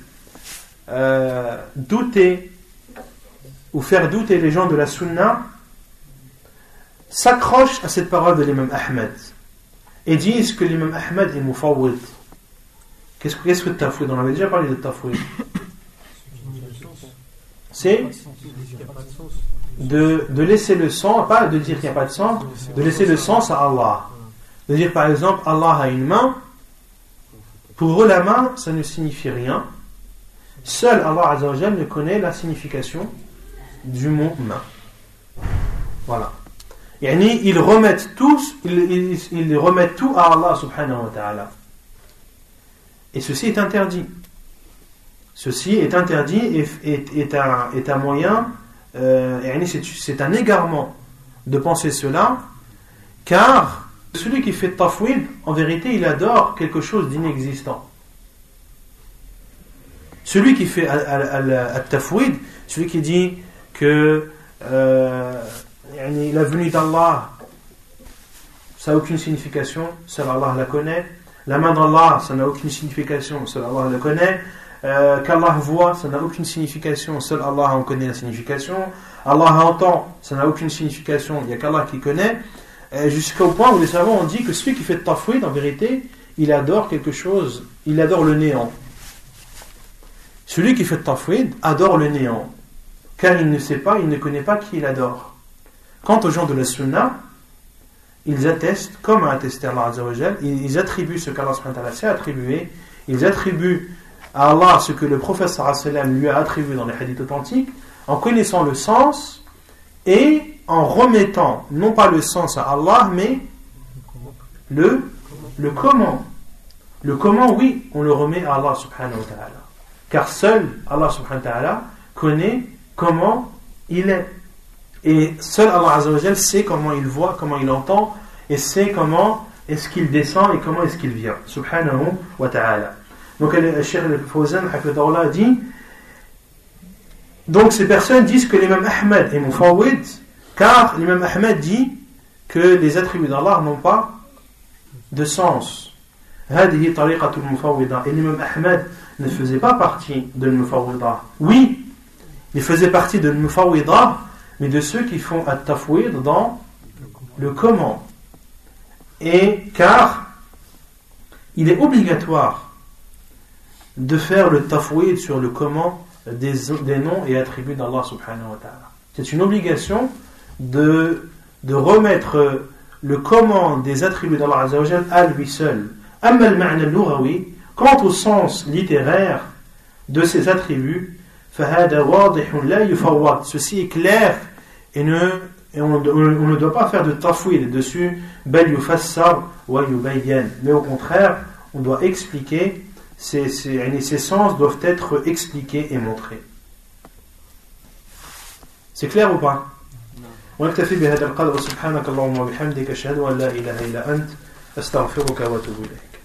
douter ou faire douter les gens de la sunna s'accrochent à cette parole de l'imam Ahmed et disent que l'imam Ahmed est mufawwid. Qu'est-ce que tafwid? On avait déjà parlé de tafwid. C'est de laisser le sens, pas de dire qu'il n'y a pas de sens, de laisser le sens à Allah. De dire par exemple Allah a une main, pour eux la main ça ne signifie rien, seul Allah Azza wa Jalla ne connaît la signification du mot main. Voilà. Ils remettent tout à Allah subhanahu wa ta'ala. Et ceci est interdit. Ceci est interdit et est un moyen, c'est un égarement de penser cela, car celui qui fait tafwid, en vérité, il adore quelque chose d'inexistant. Celui qui fait tafwid, celui qui dit que la venue d'Allah, ça n'a aucune signification, seul Allah la connaît. La main d'Allah, ça n'a aucune signification, seul Allah la connaît. Qu'Allah voit, ça n'a aucune signification, seul Allah en connaît la signification. Allah entend, ça n'a aucune signification, il n'y a qu'Allah qui connaît. Jusqu'au point où les savants ont dit que celui qui fait tafwid, en vérité, il adore quelque chose, il adore le néant. Celui qui fait tafwid adore le néant, car il ne sait pas, il ne connaît pas qui il adore. Quant aux gens de la sunna, ils attestent, comme a attesté Allah Azza wa Jal, ils attribuent ce qu'Allah subhanahu wa ta'ala s'est attribué, ils attribuent à Allah ce que le prophète sallallahu alayhi wa sallam lui a attribué dans les hadiths authentiques, en connaissant le sens et en remettant, non pas le sens à Allah, mais le comment. Le comment, oui, on le remet à Allah subhanahu wa ta'ala. Car seul Allah subhanahu wa ta'ala connaît comment il est. Et seul Allah Azza wa Jal sait comment il voit, comment il entend, et sait comment est-ce qu'il descend et comment est-ce qu'il vient. Subhanahu wa ta'ala. Donc le Cheikh Al-Fawzan hafidhahullah dit, donc ces personnes disent que l'imam Ahmed est mufawwid, car l'imam Ahmed dit que les attributs d'Allah n'ont pas de sens. هذه طريقة المفوضة. Et l'imam Ahmed ne faisait pas partie de l'mufawwida. Oui, il faisait partie de l'mufawwida, mais de ceux qui font at-tafwid dans le comment. Et car il est obligatoire de faire le tafwid sur le comment des noms et attributs d'Allah subhanahu wa ta'ala. C'est une obligation de remettre le comment des attributs d'Allah Azza wa Jal à lui seul. Amma al-ma'na al-lughawi, quant au sens littéraire de ces attributs, فهذا واضح لا يفوض. Ceci est clair et on ne doit pas faire de tafwid dessus, bal yufassar wa yubayyan. Mais au contraire, on doit expliquer, ces sens doivent être expliqués et montrés. C'est clair ou pas? ونكتفي بهذا القدر. سبحانك اللهم وبحمدك أشهد أن لا إله إلا أنت أستغفرك وأتوب إليك.